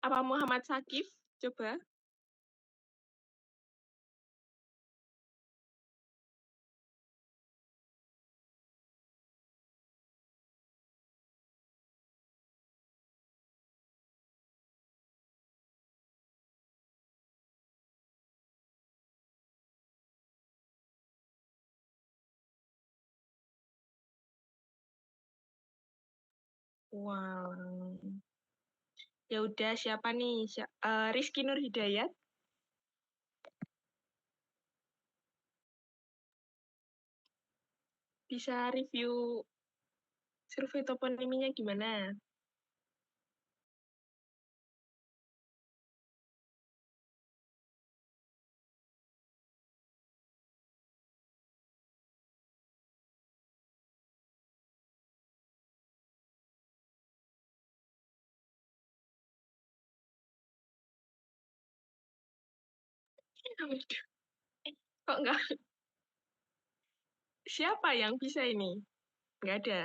Apa Muhammad Sakif? Coba. Wow. Ya udah, siapa nih? Rizky Nur Hidayat. Bisa review survei toponiminya gimana? Waduh, kok nggak? Siapa yang bisa ini? Nggak ada.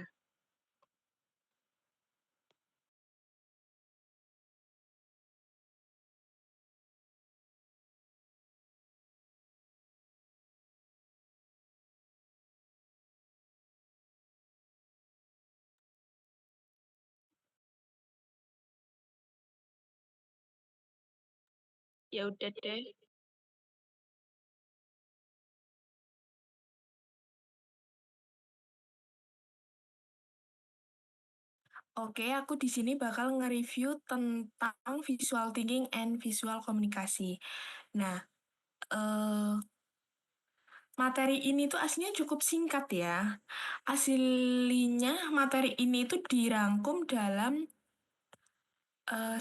Ya udah deh. Oke, aku di sini bakal nge-review tentang visual thinking and visual komunikasi. Nah, eh, materi ini tuh aslinya cukup singkat ya. Aslinya materi ini tuh dirangkum dalam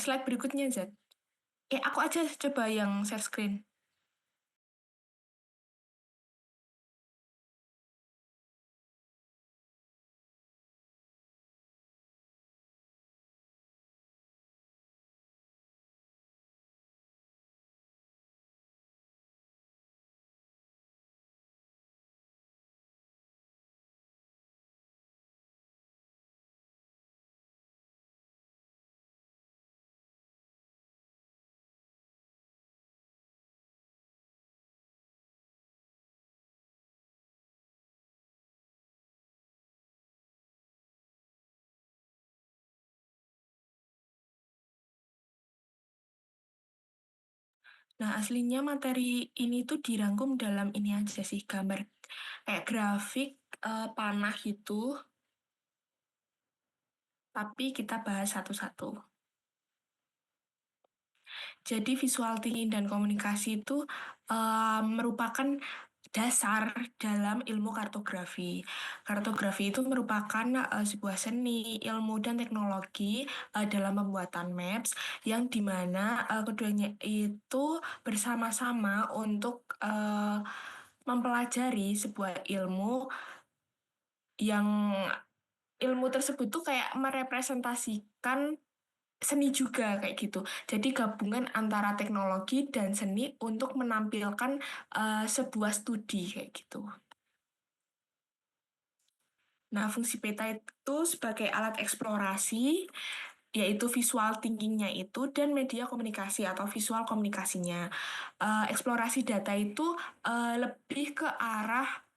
slide berikutnya, Zat. Aku aja coba yang share screen. Nah, aslinya materi ini tuh dirangkum dalam ini aja sih, gambar. Kayak grafik, panah gitu, tapi kita bahas satu-satu. Jadi visual thinking dan komunikasi itu merupakan dasar dalam ilmu kartografi. Kartografi itu merupakan sebuah seni, ilmu, dan teknologi dalam pembuatan maps yang dimana keduanya itu bersama-sama untuk mempelajari sebuah ilmu yang ilmu tersebut tuh kayak merepresentasikan seni juga kayak gitu. Jadi gabungan antara teknologi dan seni untuk menampilkan sebuah studi kayak gitu. Nah, fungsi peta itu sebagai alat eksplorasi, yaitu visual thinkingnya itu, dan media komunikasi atau visual komunikasinya. Eksplorasi data itu lebih ke arah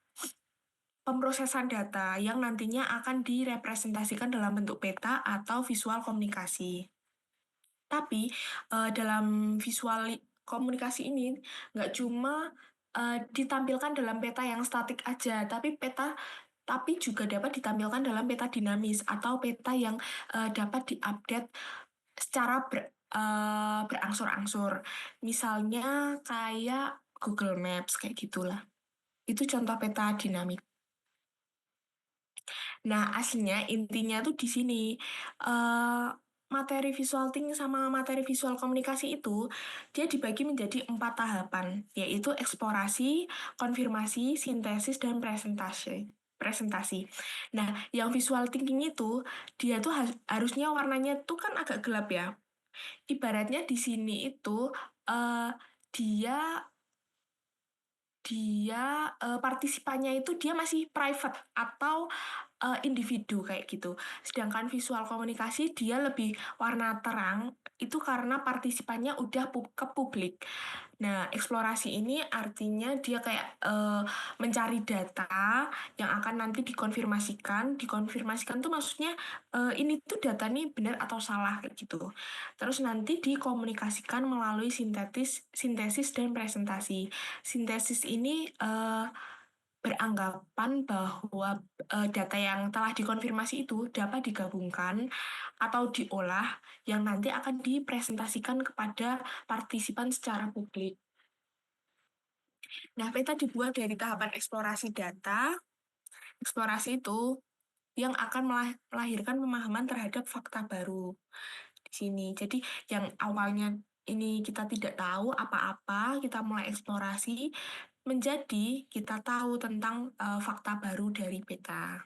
pemrosesan data yang nantinya akan direpresentasikan dalam bentuk peta atau visual komunikasi. Tapi dalam visual komunikasi ini nggak cuma ditampilkan dalam peta yang statik aja, tapi juga dapat ditampilkan dalam peta dinamis atau peta yang dapat diupdate secara berangsur-angsur. Misalnya kayak Google Maps kayak gitulah. Itu contoh peta dinamik. Nah, aslinya intinya tuh di sini. eh Materi visual thinking sama materi visual komunikasi itu dia dibagi menjadi 4 tahapan, yaitu eksplorasi, konfirmasi, sintesis, dan presentasi. Presentasi. Nah, yang visual thinking itu dia tuh harusnya warnanya tuh kan agak gelap ya. Ibaratnya di sini itu eh, dia dia partisipannya itu dia masih private atau individu kayak gitu. Sedangkan visual komunikasi dia lebih warna terang itu karena partisipannya udah ke publik. Nah, eksplorasi ini artinya dia kayak mencari data yang akan nanti dikonfirmasikan. Dikonfirmasikan tuh maksudnya ini tuh data nih benar atau salah kayak gitu. Terus nanti dikomunikasikan melalui sintesis dan presentasi. Sintesis ini beranggapan bahwa data yang telah dikonfirmasi itu dapat digabungkan atau diolah yang nanti akan dipresentasikan kepada partisipan secara publik. Nah, peta dibuat dari tahapan eksplorasi data. Eksplorasi itu yang akan melahirkan pemahaman terhadap fakta baru di sini. Jadi yang awalnya ini kita tidak tahu apa-apa, kita mulai eksplorasi, menjadi kita tahu tentang fakta baru dari peta.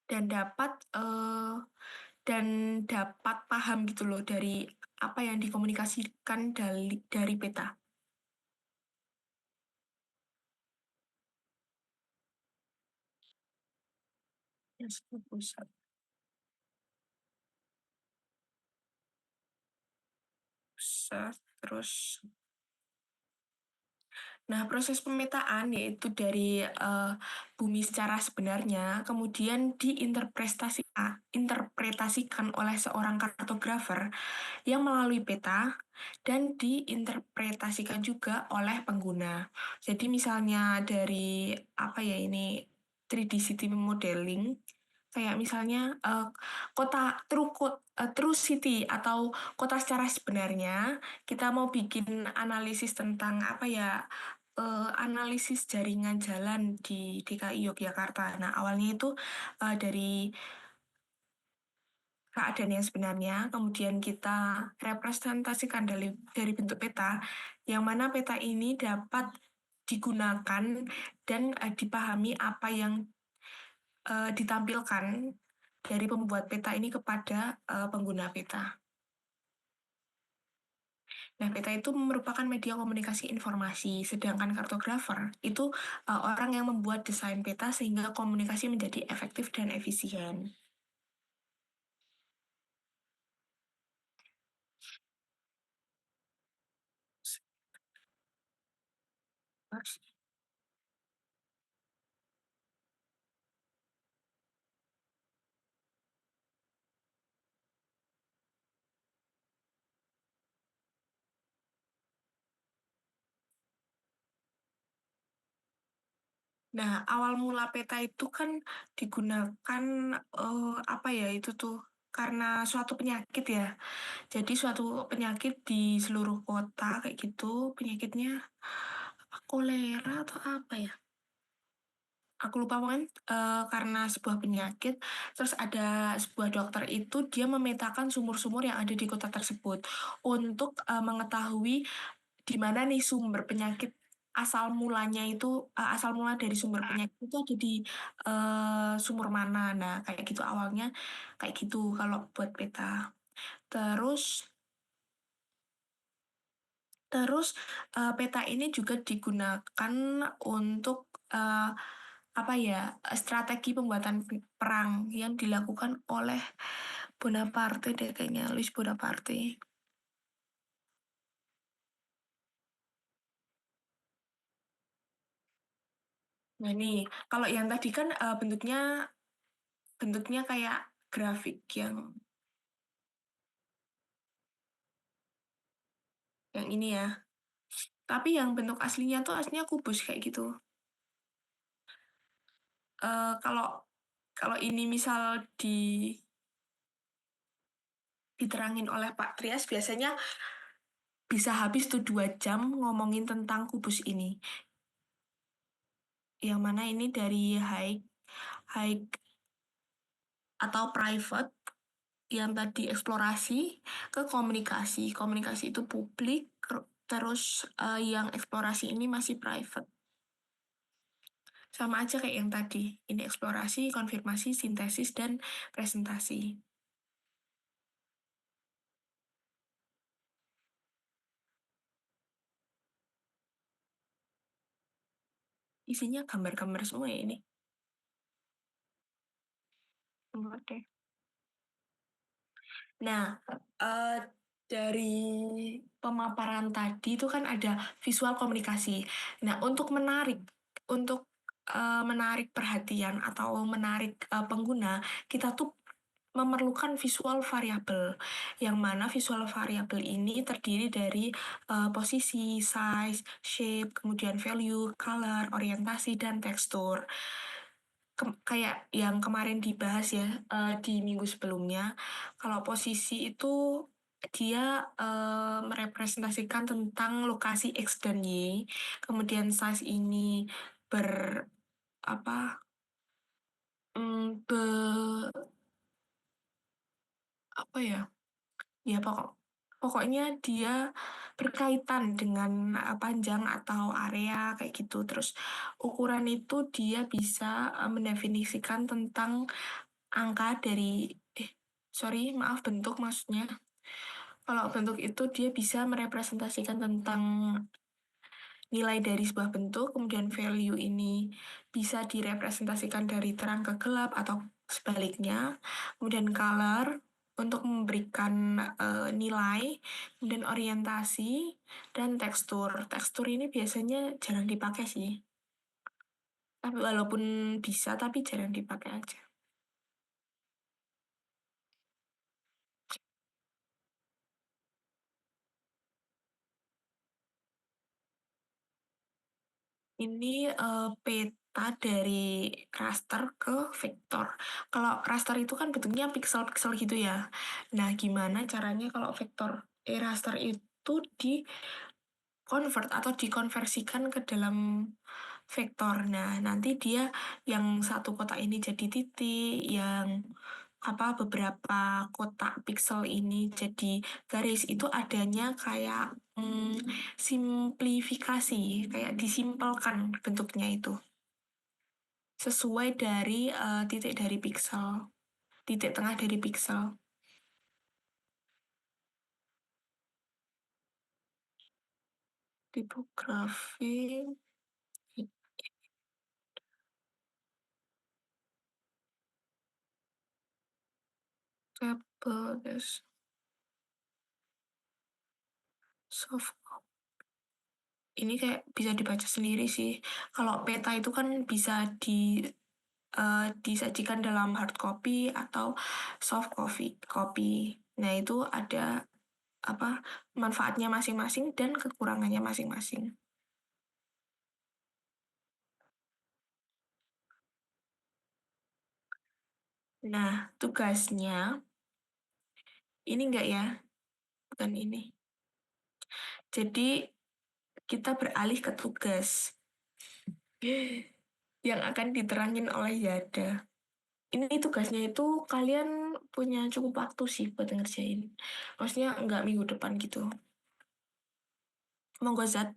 Dan dapat dan dapat paham gitu loh dari apa yang dikomunikasikan dari peta. Yes, pusat. Pusat, terus nah, proses pemetaan yaitu dari bumi secara sebenarnya, kemudian interpretasikan oleh seorang kartografer yang melalui peta dan diinterpretasikan juga oleh pengguna. Jadi misalnya dari apa ya ini 3D city modeling, kayak misalnya true city atau kota secara sebenarnya, kita mau bikin analisis tentang apa ya analisis jaringan jalan di DKI Yogyakarta. Nah, awalnya itu dari keadaan yang sebenarnya, kemudian kita representasikan dari bentuk peta, yang mana peta ini dapat digunakan dan dipahami apa yang ditampilkan dari pembuat peta ini kepada pengguna peta. Nah, peta itu merupakan media komunikasi informasi, sedangkan kartografer itu orang yang membuat desain peta sehingga komunikasi menjadi efektif dan efisien. Nah, awal mula peta itu kan digunakan apa ya itu tuh karena suatu penyakit ya. Jadi suatu penyakit di seluruh kota kayak gitu, penyakitnya apa kolera atau apa ya? Aku lupa kan karena sebuah penyakit, terus ada sebuah dokter itu dia memetakan sumur-sumur yang ada di kota tersebut untuk mengetahui di mana nih sumber penyakit asal mula dari sumber penyakit itu ada di sumur mana. Nah, kayak gitu awalnya kayak gitu kalau buat peta. Terus terus peta ini juga digunakan untuk apa ya strategi pembuatan perang yang dilakukan oleh Bonaparte deh kayaknya Louis Bonaparte. Nah nih, kalau yang tadi kan bentuknya bentuknya kayak grafik yang ini ya. Tapi yang bentuk aslinya tuh aslinya kubus kayak gitu. Kalau kalau ini misal diterangin oleh Pak Trias, biasanya bisa habis tuh 2 jam ngomongin tentang kubus ini. Yang mana ini dari high high atau private yang tadi eksplorasi ke komunikasi. Komunikasi itu publik, terus yang eksplorasi ini masih private. Sama aja kayak yang tadi. Ini eksplorasi, konfirmasi, sintesis, dan presentasi. Isinya gambar-gambar semua ya ini. Oke. Nah, eh, dari pemaparan tadi itu kan ada visual komunikasi. Nah, untuk menarik perhatian atau menarik pengguna, kita tuh memerlukan visual variabel, yang mana visual variabel ini terdiri dari posisi, size, shape, kemudian value, color, orientasi, dan tekstur. Kayak yang kemarin dibahas ya di minggu sebelumnya, kalau posisi itu dia merepresentasikan tentang lokasi X dan Y, kemudian size ini ber apa mm, be apa ya ya pokoknya dia berkaitan dengan panjang atau area kayak gitu. Terus ukuran itu dia bisa mendefinisikan tentang angka dari eh sorry maaf bentuk maksudnya. Kalau bentuk itu dia bisa merepresentasikan tentang nilai dari sebuah bentuk, kemudian value ini bisa direpresentasikan dari terang ke gelap atau sebaliknya. Kemudian color untuk memberikan nilai, kemudian orientasi, dan tekstur. Tekstur ini biasanya jarang dipakai sih. Tapi walaupun bisa, tapi jarang dipakai aja. Ini peta dari raster ke vektor. Kalau raster itu kan bentuknya pixel-pixel gitu ya. Nah, gimana caranya kalau raster itu di convert atau dikonversikan ke dalam vektor. Nah, nanti dia yang satu kotak ini jadi titik, yang beberapa kotak pixel ini jadi garis itu adanya kayak simplifikasi, kayak disimpelkan bentuknya itu sesuai dari titik dari pixel, titik tengah dari pixel. Tipografi, capbles, soft. Ini kayak bisa dibaca sendiri sih. Kalau peta itu kan bisa disajikan dalam hard copy atau soft copy. Nah, itu ada apa manfaatnya masing-masing dan kekurangannya masing-masing. Nah, tugasnya ini enggak ya? Bukan ini. Jadi kita beralih ke tugas yang akan diterangin oleh Yada. Ini tugasnya itu kalian punya cukup waktu sih buat ngerjain. Maksudnya nggak minggu depan gitu. Monggo Zat.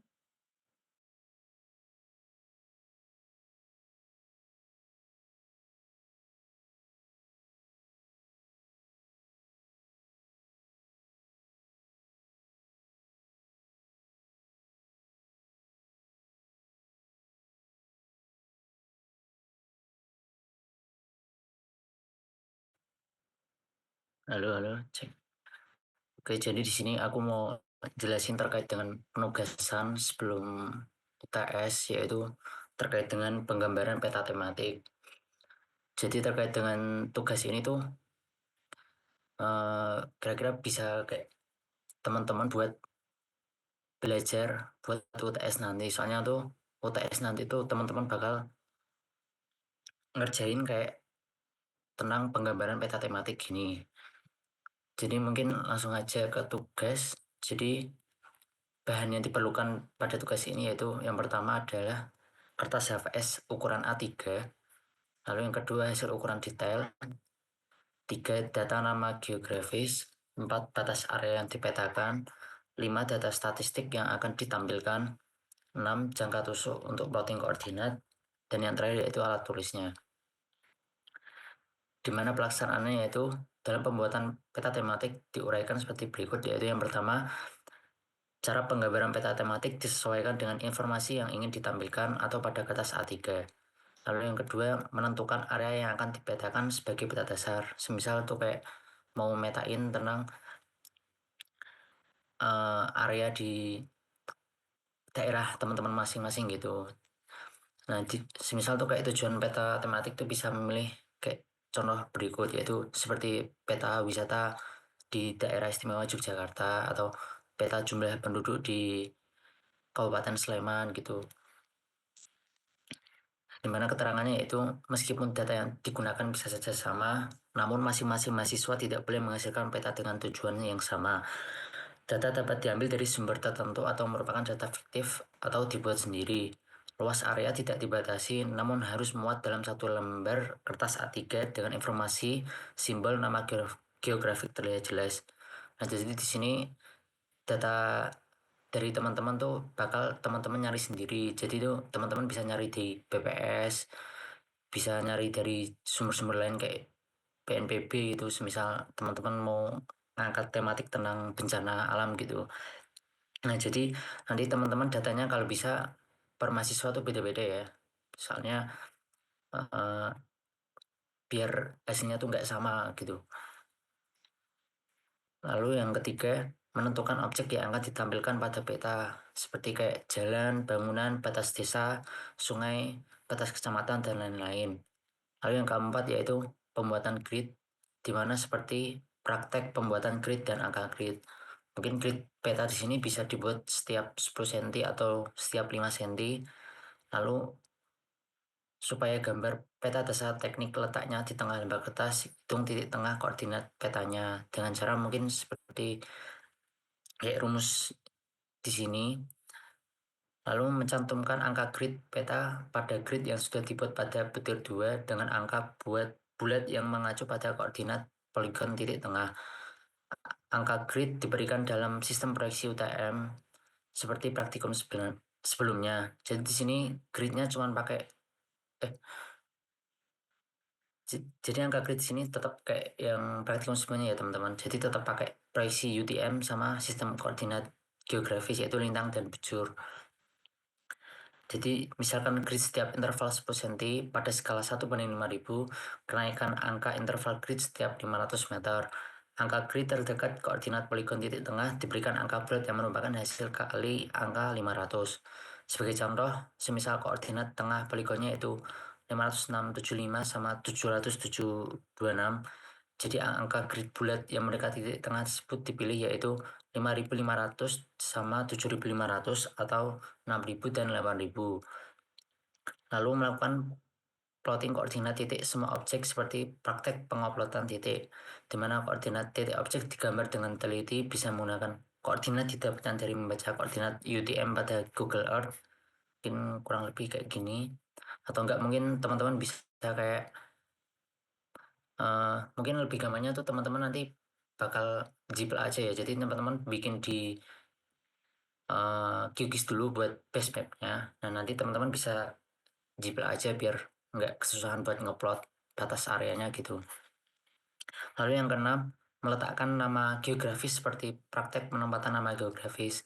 Halo, halo, cek. Oke, jadi di sini aku mau jelasin terkait dengan penugasan sebelum UTS, yaitu terkait dengan penggambaran peta tematik. Jadi terkait dengan tugas ini tuh kira-kira bisa kayak teman-teman buat belajar buat UTS nanti. Soalnya tuh UTS nanti tuh teman-teman bakal ngerjain kayak tentang penggambaran peta tematik gini. Jadi mungkin langsung aja ke tugas. Jadi bahan yang diperlukan pada tugas ini yaitu yang pertama adalah kertas HVS ukuran A3, lalu yang kedua hasil ukuran detail, tiga data nama geografis, empat batas area yang dipetakan, lima data statistik yang akan ditampilkan, enam jangka tusuk untuk plotting koordinat, dan yang terakhir yaitu alat tulisnya. Di mana pelaksanaannya yaitu dalam pembuatan peta tematik diuraikan seperti berikut, yaitu yang pertama Cara penggambaran peta tematik disesuaikan dengan informasi yang ingin ditampilkan atau pada kertas A3. Lalu yang kedua, menentukan area yang akan dipetakan sebagai peta dasar. Semisal tuh kayak mau metain tentang area di daerah teman-teman masing-masing gitu. Nah, semisal tuh kayak tujuan peta tematik tuh bisa memilih kayak contoh berikut, yaitu seperti peta wisata di daerah istimewa Yogyakarta atau peta jumlah penduduk di Kabupaten Sleman gitu. Di mana keterangannya yaitu meskipun data yang digunakan bisa saja sama, namun masing-masing mahasiswa tidak boleh menghasilkan peta dengan tujuan yang sama. Data dapat diambil dari sumber tertentu atau merupakan data fiktif atau dibuat sendiri. Luas area tidak dibatasi, namun harus muat dalam satu lembar kertas A3 dengan informasi, simbol, nama geografik terlihat jelas. Nah, jadi di sini data dari teman-teman tuh bakal teman-teman nyari sendiri. Jadi tuh teman-teman bisa nyari di BPS, bisa nyari dari sumber-sumber lain kayak BNPB gitu. Semisal teman-teman mau ngangkat tematik tentang bencana alam gitu. Nah, jadi nanti teman-teman datanya kalau bisa per mahasiswa tuh beda-beda ya. Soalnya eh, biar hasilnya tuh nggak sama gitu. Lalu yang ketiga, menentukan objek yang akan ditampilkan pada peta, seperti kayak jalan, bangunan, batas desa, sungai, batas kecamatan, dan lain-lain. Lalu yang keempat yaitu pembuatan grid, di mana seperti praktek pembuatan grid dan angka grid. Mungkin grid peta di sini bisa dibuat setiap 10 cm atau setiap 5 cm. Lalu supaya gambar peta dasar teknik letaknya di tengah lembar kertas, hitung titik tengah koordinat petanya dengan cara mungkin seperti kayak rumus di sini, lalu mencantumkan angka grid peta pada grid yang sudah dibuat pada butir 2 dengan angka buat bulat yang mengacu pada koordinat poligon titik tengah. Angka grid diberikan dalam sistem proyeksi UTM seperti praktikum sebelumnya. Jadi di sini gridnya cuma pakai eh, jadi angka grid di sini tetap kayak yang praktikum sebelumnya ya teman-teman. Jadi tetap pakai proyeksi UTM sama sistem koordinat geografis yaitu lintang dan bujur. Jadi misalkan grid setiap interval 10 cm pada skala 1 banding 5.000, kenaikan angka interval grid setiap 500 meter. Angka grid terdekat koordinat poligon titik tengah diberikan angka bulat yang merupakan hasil kali angka 500. Sebagai contoh, semisal koordinat tengah poligonnya itu 50675 sama 70726. Jadi angka grid bulat yang mendekati titik tengah tersebut dipilih yaitu 5.500 sama 7.500 atau 6.000 dan 8.000. Lalu melakukan plotting koordinat titik semua objek seperti praktek pengoplotan titik, di mana koordinat titik objek digambar dengan teliti bisa menggunakan koordinat didapatkan dari membaca koordinat UTM pada Google Earth. Mungkin kurang lebih kayak gini. Atau enggak mungkin teman-teman bisa kayak mungkin lebih gampangnya tuh teman-teman nanti bakal jiplak aja ya. Jadi teman-teman bikin di QGIS dulu buat base mapnya. Nah nanti teman-teman bisa jiplak aja biar nggak kesusahan buat ngeplot batas areanya gitu. Lalu yang keenam, meletakkan nama geografis seperti praktek penempatan nama geografis.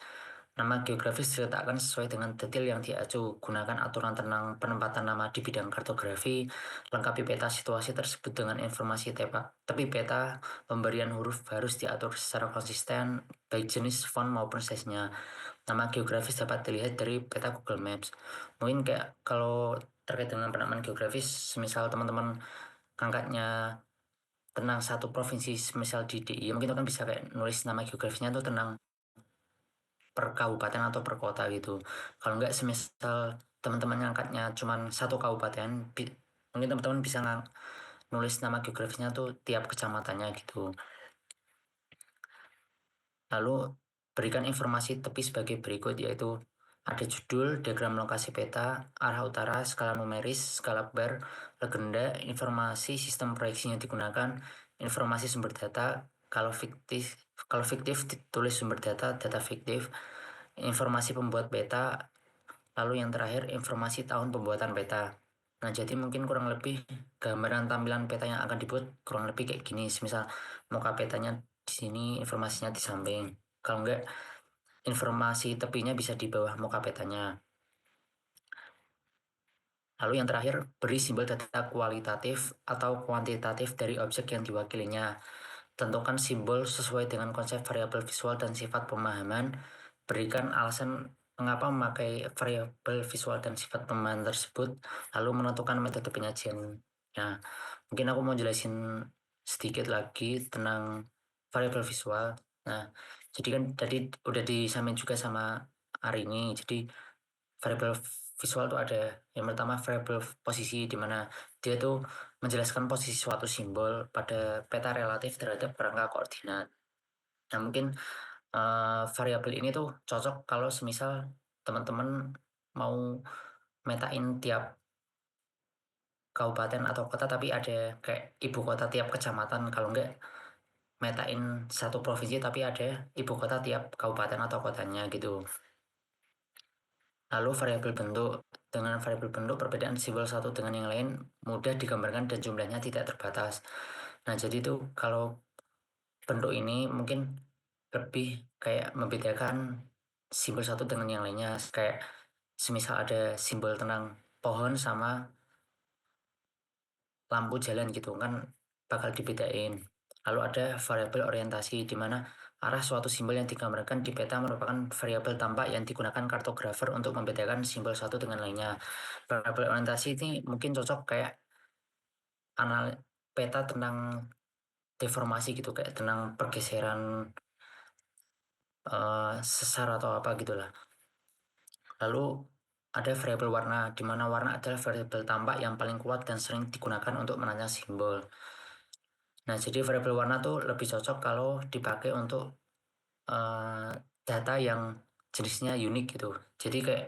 Nama geografis diletakkan sesuai dengan detail yang diacu. Gunakan aturan tentang penempatan nama di bidang kartografi. Lengkapi peta situasi tersebut dengan informasi tepi peta. Pemberian huruf harus diatur secara konsisten, baik jenis font maupun size-nya. Nama geografis dapat dilihat dari peta Google Maps. Mungkin kayak kalau terkait dengan penamaan geografis, misal teman-teman angkatnya tentang satu provinsi, misal di DIY, mungkin kan bisa kayak nulis nama geografisnya tuh tentang per kabupaten atau per kota gitu. Kalau nggak semisal teman-teman ngangkatnya cuma satu kabupaten, mungkin teman-teman bisa nulis nama geografisnya tuh tiap kecamatannya gitu. Lalu berikan informasi tepi sebagai berikut yaitu ada judul, diagram lokasi peta, arah utara, skala numeris, skala bar, legenda, informasi sistem proyeksi yang digunakan, informasi sumber data, kalau fiktif ditulis sumber data, data fiktif, informasi pembuat peta, lalu yang terakhir informasi tahun pembuatan peta. Nah, jadi mungkin kurang lebih gambaran tampilan peta yang akan dibuat kurang lebih kayak gini. Misal muka petanya di sini, informasinya di samping. Kalau enggak, informasi tepinya bisa di bawah muka petanya. Lalu yang terakhir, beri simbol data kualitatif atau kuantitatif dari objek yang diwakilinya. Tentukan simbol sesuai dengan konsep variabel visual dan sifat pemahaman. Berikan alasan mengapa memakai variabel visual dan sifat pemahaman tersebut, lalu menentukan metode penyajian. Nah, mungkin aku mau jelasin sedikit lagi tentang variabel visual. Nah, jadi kan tadi udah disamain juga sama Arini. Jadi variabel visual itu ada yang pertama variabel posisi di mana dia tuh menjelaskan posisi suatu simbol pada peta relatif terhadap kerangka koordinat. Nah, mungkin variabel ini tuh cocok kalau semisal teman-teman mau metain tiap kabupaten atau kota tapi ada kayak ibu kota tiap kecamatan, kalau enggak metain satu provinsi tapi ada ibu kota tiap kabupaten atau kotanya gitu. Lalu variabel bentuk. Dengan variabel bentuk, perbedaan simbol satu dengan yang lain mudah digambarkan dan jumlahnya tidak terbatas. Nah, jadi itu kalau bentuk ini mungkin lebih kayak membedakan simbol satu dengan yang lainnya. Kayak semisal ada simbol tentang pohon sama lampu jalan gitu kan bakal dibedain. Lalu ada variabel orientasi di mana arah suatu simbol yang digambarkan di peta merupakan variabel tampak yang digunakan kartografer untuk membedakan simbol satu dengan lainnya. Variabel orientasi ini mungkin cocok kayak anal peta tentang deformasi gitu, kayak tentang pergeseran sesar atau apa gitulah. Lalu ada variabel warna, di mana warna adalah variabel tampak yang paling kuat dan sering digunakan untuk merancang simbol. Nah, jadi variabel warna tuh lebih cocok kalau dipakai untuk eh, data yang jenisnya unik gitu. Jadi kayak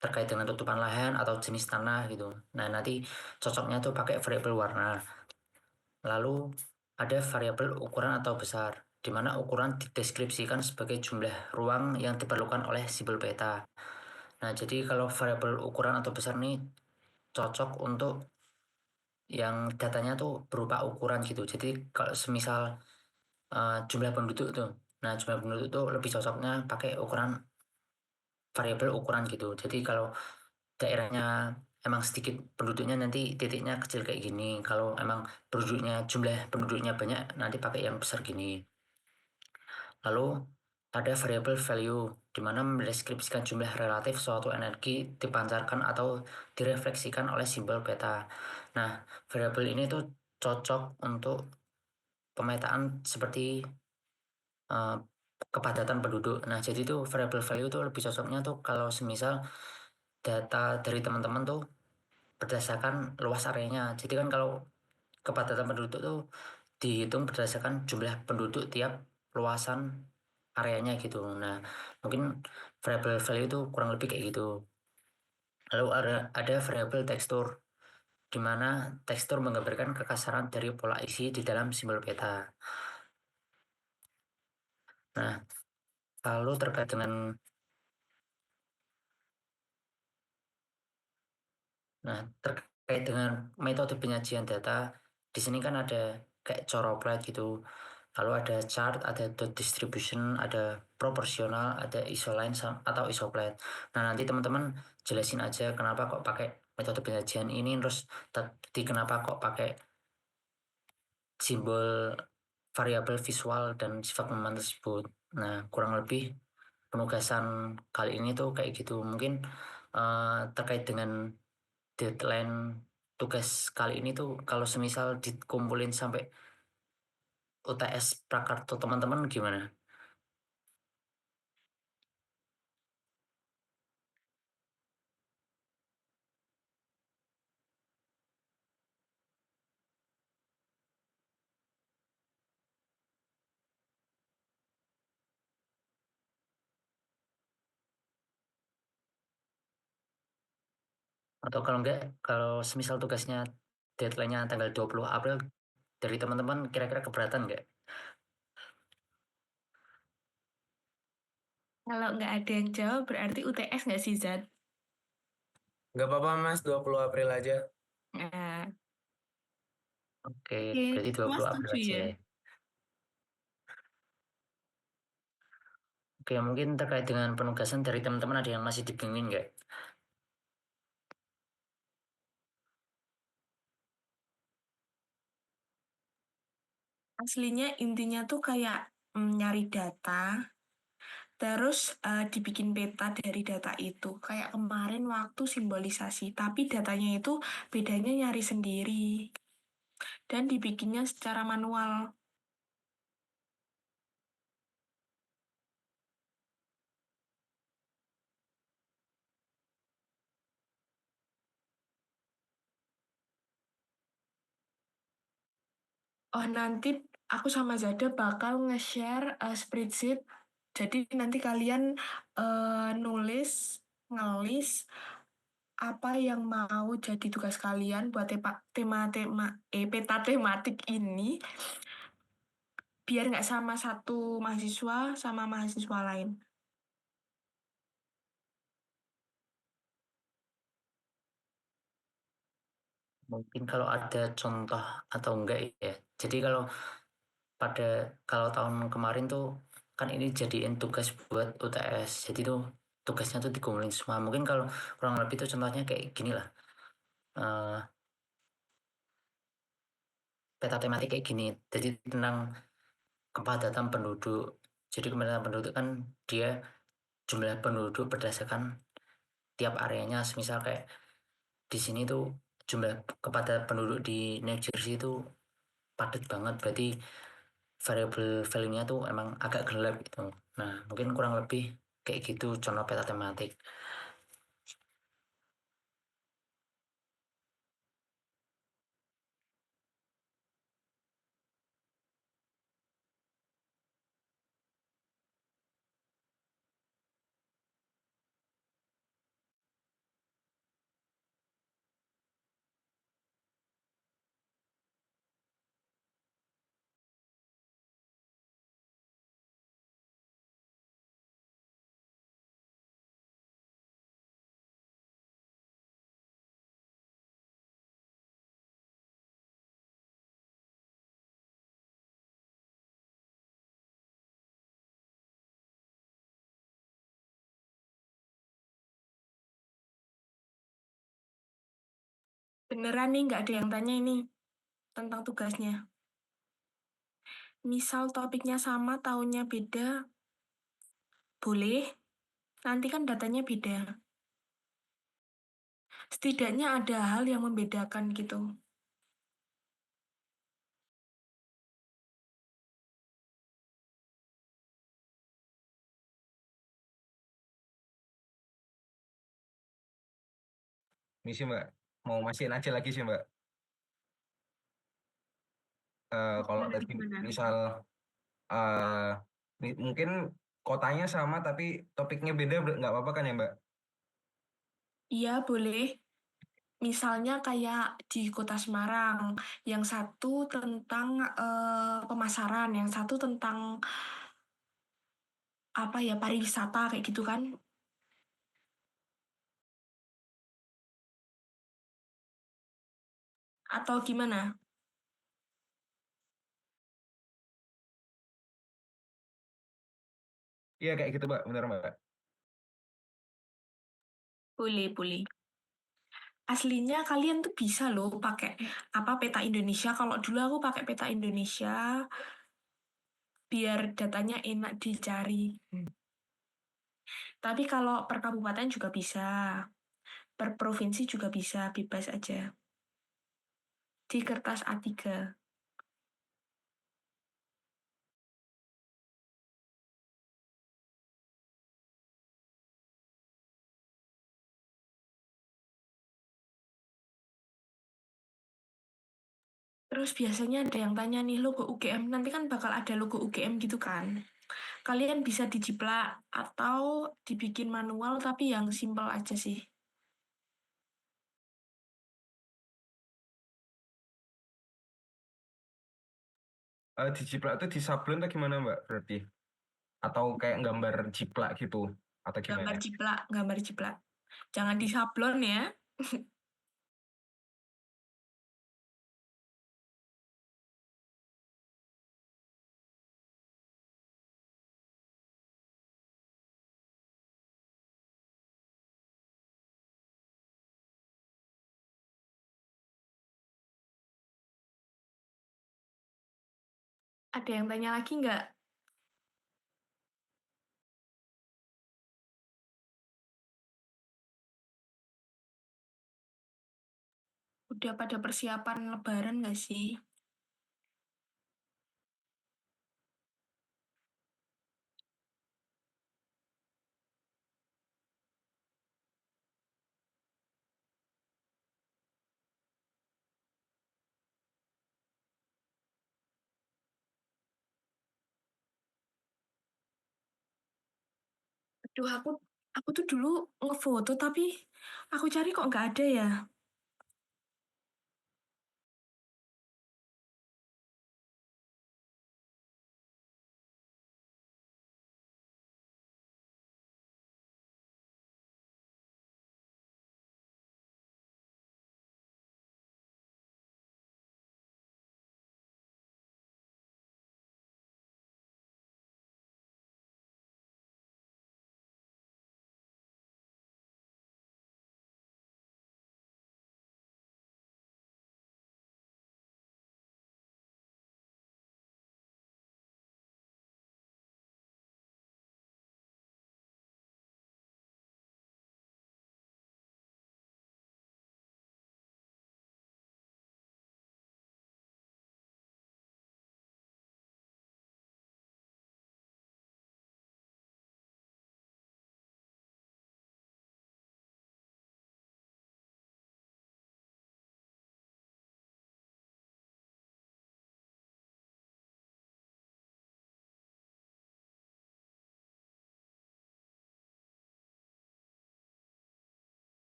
terkait dengan tutupan lahan atau jenis tanah gitu. Nah, nanti cocoknya tuh pakai variabel warna. Lalu ada variabel ukuran atau besar, di mana ukuran dideskripsikan sebagai jumlah ruang yang diperlukan oleh simbol peta. Nah, jadi kalau variabel ukuran atau besar nih cocok untuk yang datanya tuh berupa ukuran gitu. Jadi kalau semisal jumlah penduduk tuh, nah jumlah penduduk tuh lebih cocoknya pakai ukuran variabel ukuran gitu. Jadi kalau daerahnya emang sedikit penduduknya nanti titiknya kecil kayak gini. Kalau emang jumlah penduduknya banyak nanti pakai yang besar gini. Lalu ada variabel value di mana mendeskripsikan jumlah relatif suatu energi dipancarkan atau direfleksikan oleh simbol beta. Nah, variabel ini tuh cocok untuk pemetaan seperti eh, kepadatan penduduk. Nah, jadi tuh variabel value tuh lebih cocoknya tuh kalau semisal data dari teman-teman tuh berdasarkan luas areanya. Jadi kan kalau kepadatan penduduk tuh dihitung berdasarkan jumlah penduduk tiap luasan areanya gitu. Nah, mungkin variabel value itu kurang lebih kayak gitu. Lalu ada variabel tekstur, di mana tekstur menggambarkan kekasaran dari pola isi di dalam simbol peta. Nah, lalu terkait dengan Nah, terkait dengan metode penyajian data, di sini kan ada kayak coroplet gitu. Lalu ada chart, ada dot distribution, ada proporsional, ada isoline atau isoplet. Nah, nanti teman-teman jelasin aja kenapa kok pakai metode penyajian ini, terus tadi kenapa kok pakai simbol variabel visual dan sifat pemahaman tersebut. Nah, kurang lebih penugasan kali ini tuh kayak gitu. Mungkin terkait dengan deadline tugas kali ini tuh kalau semisal dikumpulin sampai UTS Prakarto teman-teman gimana? Atau kalau enggak, kalau semisal tugasnya deadline-nya tanggal 20 April dari teman-teman kira-kira keberatan enggak? Kalau nggak ada yang jawab, berarti UTS nggak sih, Zat? Nggak apa-apa Mas, 20 April aja. Nah, Oke, oke, berarti Mas 20 April setuju aja ya? ya. Oke, mungkin terkait dengan penugasan dari teman-teman ada yang masih dibingungin nggak? Aslinya intinya tuh kayak nyari data, terus dibikin peta dari data itu. Kayak kemarin waktu simbolisasi, tapi datanya itu bedanya nyari sendiri dan dibikinnya secara manual. Oh, nanti aku sama Zada bakal nge-share spreadsheet. Jadi nanti kalian nulis, ngelis apa yang mau jadi tugas kalian buat peta tematik ini, biar nggak sama satu mahasiswa sama mahasiswa lain. Mungkin kalau ada contoh atau enggak ya. Jadi kalau tahun kemarin tuh kan ini jadiin tugas buat UTS. Jadi tuh tugasnya tuh dikumpulin semua. Mungkin kalau kurang lebih tuh contohnya kayak gini lah. Eh, Peta tematik kayak gini. Jadi tentang kepadatan penduduk. Jadi kepadatan penduduk kan dia jumlah penduduk berdasarkan tiap areanya. Misal kayak di sini tuh jumlah kepadatan penduduk di New Jersey itu padat banget. Berarti variabel value-nya tuh emang agak gelap gitu. Nah, mungkin kurang lebih kayak gitu contoh peta tematik. Beneran nih nggak ada yang tanya ini tentang tugasnya. Misal topiknya sama, tahunnya beda, boleh. Nanti kan datanya beda. Setidaknya ada hal yang membedakan gitu. Ini sih Mbak, mau masihin aja lagi sih Mbak. Kalau Gimana, tadi gimana? misal eh mungkin kotanya sama tapi topiknya beda nggak apa-apa kan ya Mbak? Iya, boleh. Misalnya kayak di Kota Semarang, yang satu tentang pemasaran, yang satu tentang apa ya, pariwisata kayak gitu kan? Atau gimana? Iya kayak gitu Mbak, benar Mbak. Boleh, boleh. Aslinya kalian tuh bisa loh pakai apa peta Indonesia. Kalau dulu aku pakai peta Indonesia biar datanya enak dicari. Tapi kalau per kabupaten juga bisa, per provinsi juga bisa, bebas aja. Di kertas A3. Terus biasanya ada yang tanya nih logo UGM, nanti kan bakal ada logo UGM gitu kan. Kalian bisa dijiplak atau dibikin manual tapi yang simple aja sih. Di jiplak itu di sablon atau gimana Mbak berarti? Atau kayak gambar jiplak gitu atau gimana? Gambar jiplak. Jangan disablon ya. Ada yang tanya lagi nggak? Udah pada persiapan lebaran nggak sih? Aduh, aku tuh dulu ngefoto tapi aku cari kok nggak ada ya.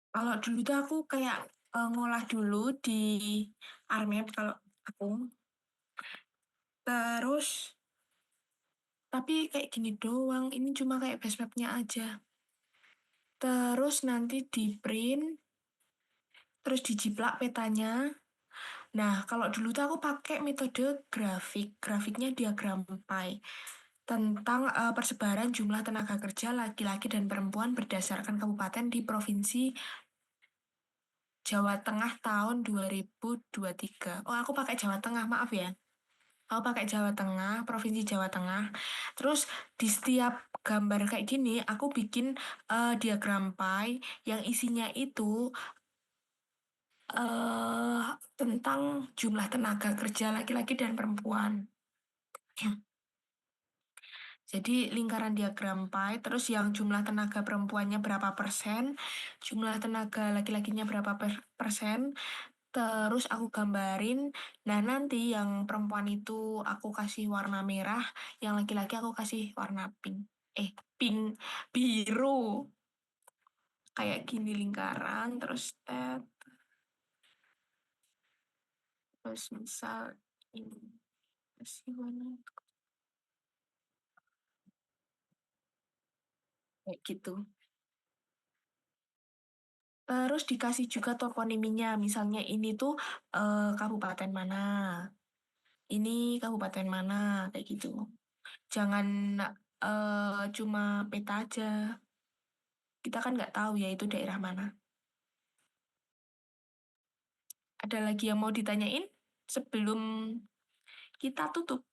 Kalau dulu tuh aku kayak ngolah dulu di Armed kalau aku. Terus, tapi kayak gini doang. Ini cuma kayak base mapnya aja. Terus nanti di print, terus dijiplak petanya. Nah, kalau dulu tuh aku pakai metode grafik. Grafiknya diagram pie. Tentang persebaran jumlah tenaga kerja laki-laki dan perempuan berdasarkan kabupaten di Provinsi Jawa Tengah tahun 2023. Oh, aku pakai Jawa Tengah, maaf ya. Aku pakai Jawa Tengah, Provinsi Jawa Tengah. Terus di setiap gambar kayak gini, aku bikin diagram pie yang isinya itu eh tentang jumlah tenaga kerja laki-laki dan perempuan. Jadi lingkaran diagram pie, terus yang jumlah tenaga perempuannya berapa persen, jumlah tenaga laki-lakinya berapa persen, terus aku gambarin. Nah, nanti yang perempuan itu aku kasih warna merah, yang laki-laki aku kasih warna pink. Pink, biru. Kayak gini lingkaran, terus tet, terus misal ini kasih warna kayak gitu. Terus dikasih juga toponiminya, misalnya ini tuh kabupaten mana, ini kabupaten mana, kayak gitu. Jangan cuma peta aja. Kita kan nggak tahu ya itu daerah mana. Ada lagi yang mau ditanyain sebelum kita tutup?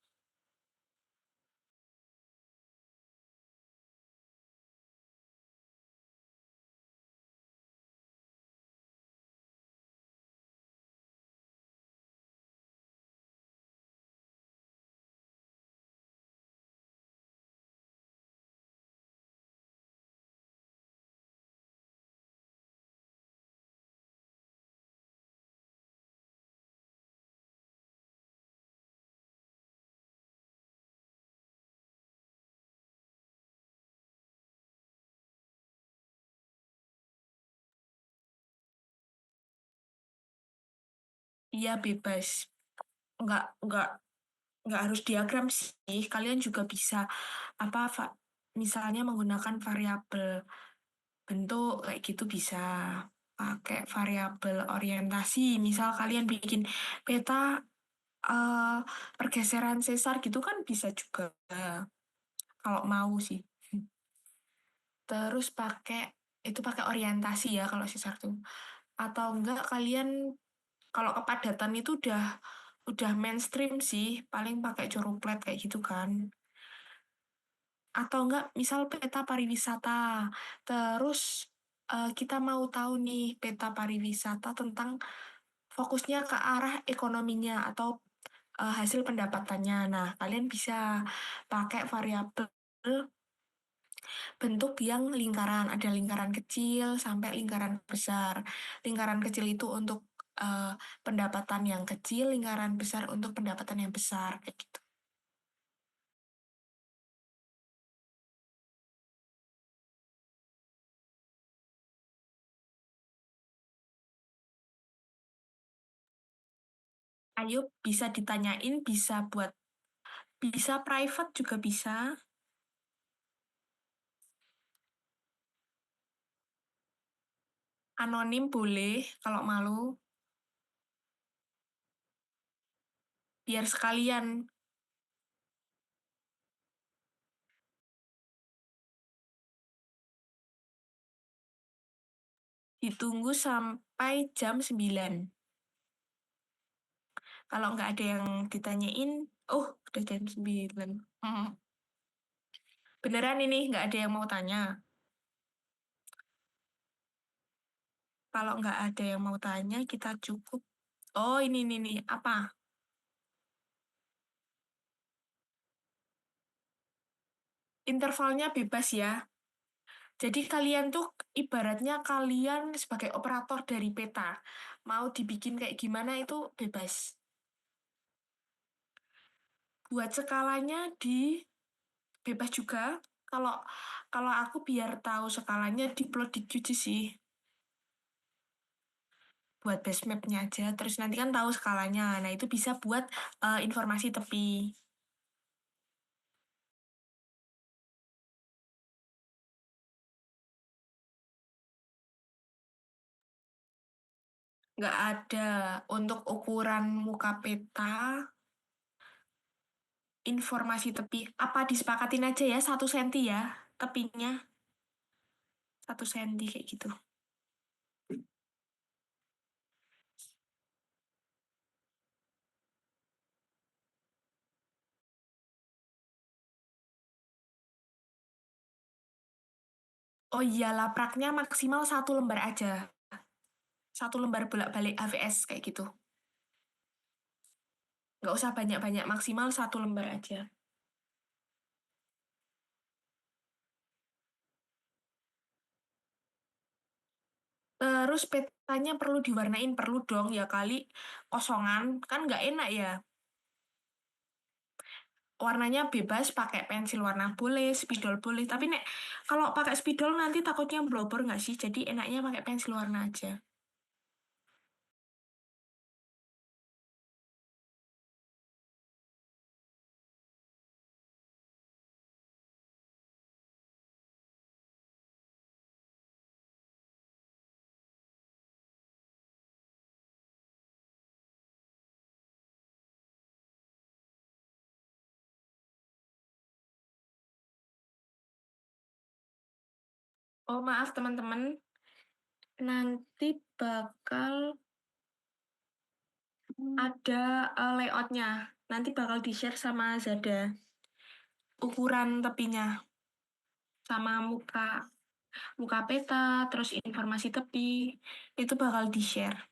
Iya bebas. Nggak, nggak, nggak harus diagram sih. Kalian juga bisa apa, misalnya menggunakan variabel bentuk kayak gitu bisa. Pakai variabel orientasi. Misal kalian bikin peta eh, pergeseran sesar gitu kan bisa juga kalau mau sih. Terus pakai orientasi ya kalau sesar tuh. Atau enggak kalian kalau kepadatan itu udah udah mainstream sih, paling pakai Joroplet kayak gitu kan. Atau enggak, misal peta pariwisata. Terus kita mau tahu nih peta pariwisata tentang fokusnya ke arah ekonominya atau hasil pendapatannya. Nah, kalian bisa pakai variabel bentuk yang lingkaran. Ada lingkaran kecil sampai lingkaran besar. Lingkaran kecil itu untuk eh, pendapatan yang kecil, lingkaran besar untuk pendapatan yang besar, kayak gitu. Ayo, bisa ditanyain, bisa private juga bisa. Anonim boleh kalau malu. Biar sekalian ditunggu sampai jam 9. Kalau nggak ada yang ditanyain, oh udah jam 9. Hmm. Beneran ini nggak ada yang mau tanya. Kalau nggak ada yang mau tanya, kita cukup. Oh ini, apa? Intervalnya bebas ya. Jadi kalian tuh ibaratnya kalian sebagai operator dari peta. Mau dibikin kayak gimana itu bebas. Buat skalanya di bebas juga. Kalau kalau aku biar tahu skalanya di plot di QG sih. Buat base map-nya aja. Terus nanti kan tahu skalanya. Nah, itu bisa buat informasi tepi. Nggak ada untuk ukuran muka peta, informasi tepi. Apa disepakatin aja ya, 1 senti ya, tepinya. 1 senti kayak gitu. Oh iya, lapraknya maksimal 1 lembar aja. 1 lembar bolak-balik HVS kayak gitu. Nggak usah banyak-banyak, maksimal 1 lembar aja. Terus petanya perlu diwarnain, perlu dong ya kali kosongan, kan nggak enak ya. Warnanya bebas, pakai pensil warna boleh, spidol boleh. Tapi nek kalau pakai spidol nanti takutnya blobor nggak sih? Jadi enaknya pakai pensil warna aja. Oh maaf teman-teman, nanti bakal ada layoutnya. Nanti bakal di-share sama Zada. Ukuran tepinya, sama muka peta, terus informasi tepi, itu bakal di-share.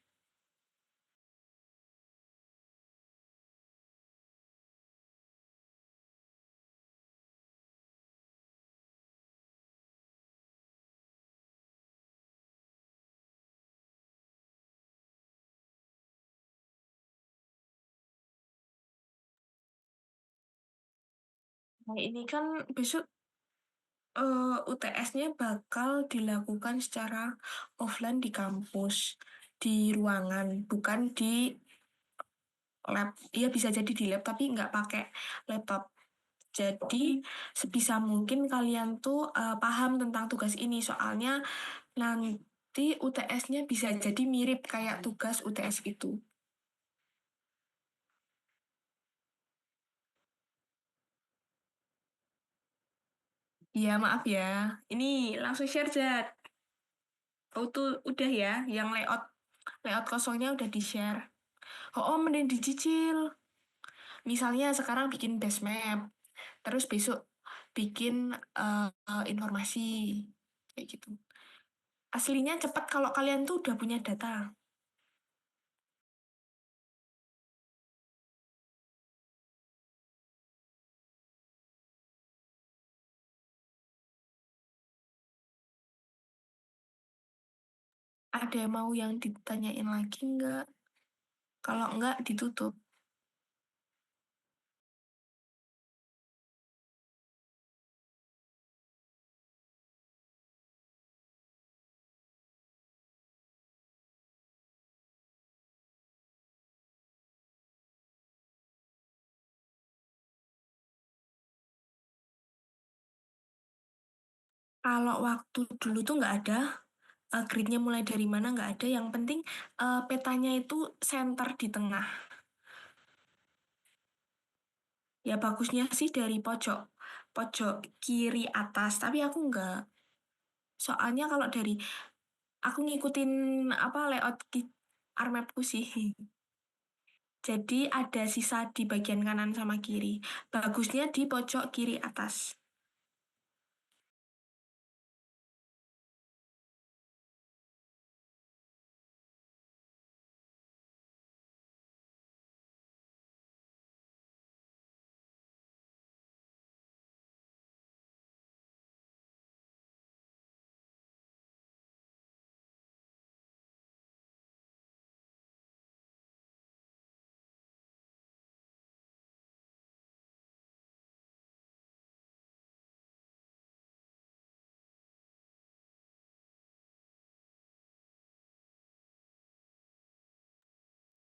Nah, ini kan besok UTS-nya bakal dilakukan secara offline di kampus, di ruangan, bukan di lab. Iya bisa jadi di lab, tapi nggak pakai laptop. Jadi sebisa mungkin kalian tuh paham tentang tugas ini, soalnya nanti UTS-nya bisa jadi mirip kayak tugas UTS itu. Iya maaf ya, ini langsung share Zat. Oh tuh udah ya, yang layout kosongnya udah di-share. Oh, mending dicicil. Misalnya sekarang bikin base map, terus besok bikin informasi kayak gitu. Aslinya cepat kalau kalian tuh udah punya data. Ada yang mau yang ditanyain lagi nggak? Kalau nggak, ditutup. Kalau waktu dulu tuh nggak ada, gridnya mulai dari mana nggak ada. Yang penting petanya itu center di tengah. Ya bagusnya sih dari pojok pojok kiri atas, tapi aku nggak. Soalnya kalau dari aku ngikutin apa layout Armapku sih. Jadi ada sisa di bagian kanan sama kiri. Bagusnya di pojok kiri atas.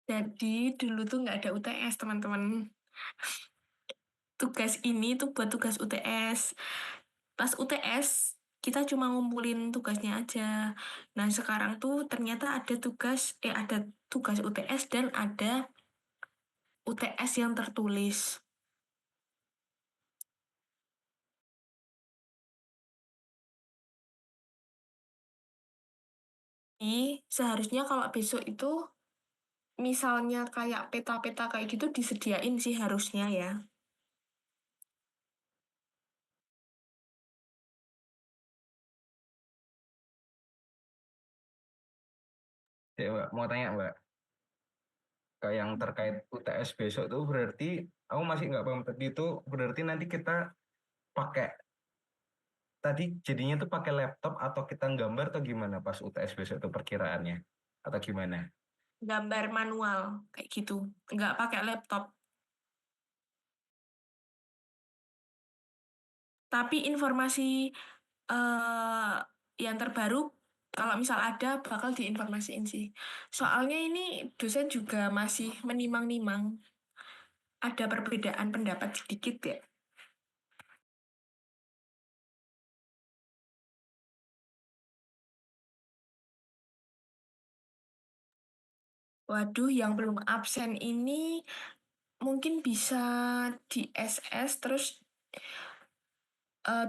Jadi dulu tuh nggak ada UTS, teman-teman. Tugas ini tuh buat tugas UTS. Pas UTS, kita cuma ngumpulin tugasnya aja. Nah, sekarang tuh ternyata ada tugas UTS dan ada UTS yang tertulis. Jadi, seharusnya kalau besok itu, misalnya kayak peta-peta kayak gitu disediain sih harusnya ya. Ya, Mbak, mau tanya Mbak, kayak yang terkait UTS besok tuh berarti aku masih nggak paham tadi itu berarti nanti kita pakai tadi jadinya tuh pakai laptop atau kita gambar atau gimana pas UTS besok tuh perkiraannya atau gimana? Gambar manual kayak gitu. Nggak pakai laptop. Tapi informasi eh yang terbaru, kalau misal ada, bakal diinformasiin sih. Soalnya ini dosen juga masih menimang-nimang. Ada perbedaan pendapat sedikit ya. Waduh, yang belum absen ini mungkin bisa di SS terus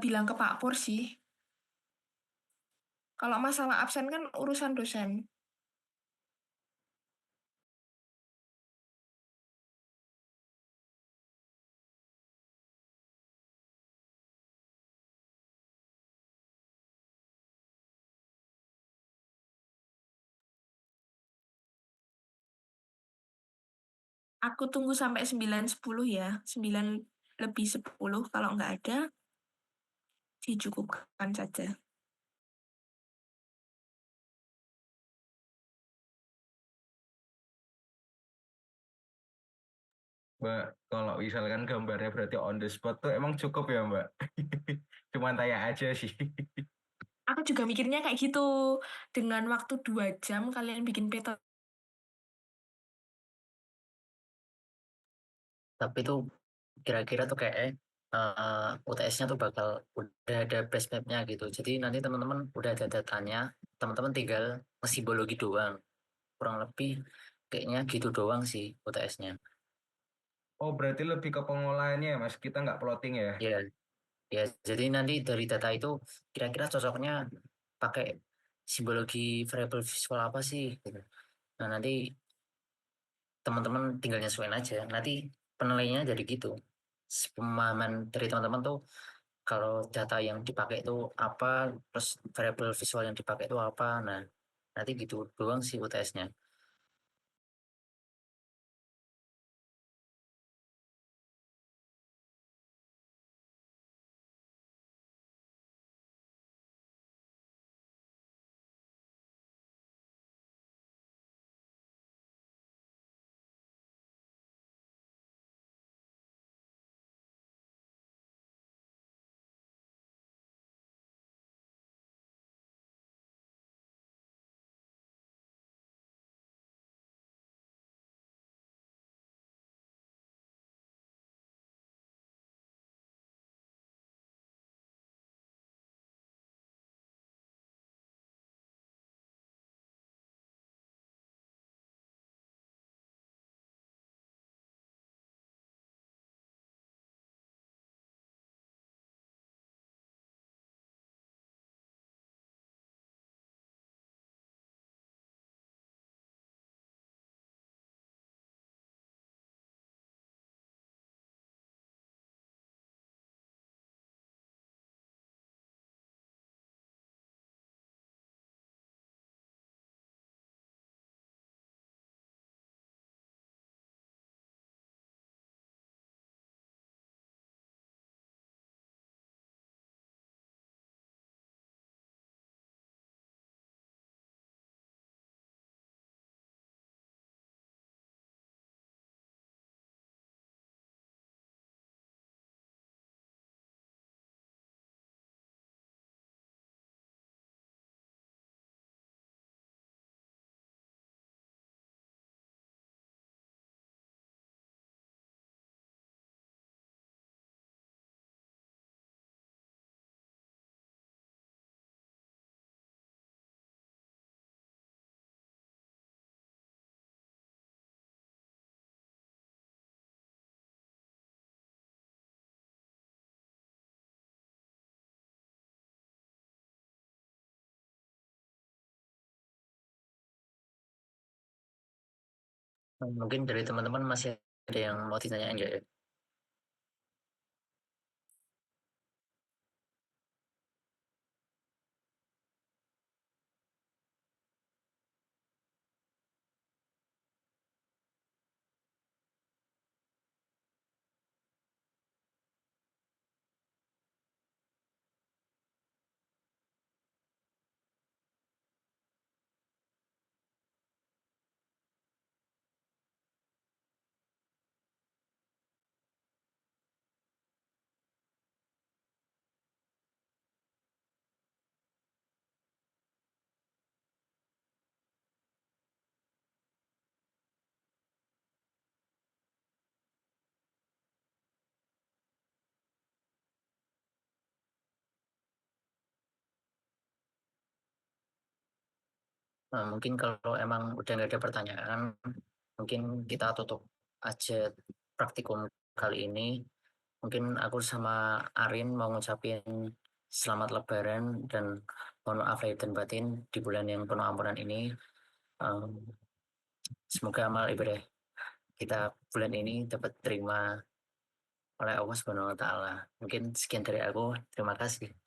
bilang ke Pak Pur sih. Kalau masalah absen kan urusan dosen. Aku tunggu sampai 9.10 ya. 9 lebih 10. Kalau nggak ada, dicukupkan saja. Mbak, kalau misalkan gambarnya berarti on the spot tuh emang cukup ya Mbak? Cuman tanya aja sih. Aku juga mikirnya kayak gitu. Dengan waktu 2 jam kalian bikin peta. Tapi tuh kira-kira tuh kayak UTS-nya tuh bakal udah ada base map-nya gitu. Jadi nanti teman-teman udah ada datanya, teman-teman tinggal ngesimbologi doang. Kurang lebih kayaknya gitu doang sih UTS-nya. Oh berarti lebih ke pengolahannya ya Mas, kita nggak plotting ya? Ya, ya. Jadi nanti dari data itu kira-kira cocoknya pakai simbologi variabel visual apa sih? Gitu. Nah nanti teman-teman tinggal nyesuaiin aja. Nanti penilaiannya jadi gitu. Pemahaman dari teman-teman tuh kalau data yang dipakai itu apa, terus variabel visual yang dipakai itu apa. Nah, nanti gitu doang sih UTS-nya. Mungkin dari teman-teman masih ada yang mau ditanyain nggak ya? Nah, mungkin kalau emang udah nggak ada pertanyaan, mungkin kita tutup aja praktikum kali ini. Mungkin aku sama Arin mau ngucapin selamat Lebaran dan mohon maaf lahir dan batin di bulan yang penuh ampunan ini. Um, Semoga amal ibadah kita bulan ini dapat terima oleh Allah Subhanahu wa Ta'ala. Mungkin sekian dari aku. Terima kasih.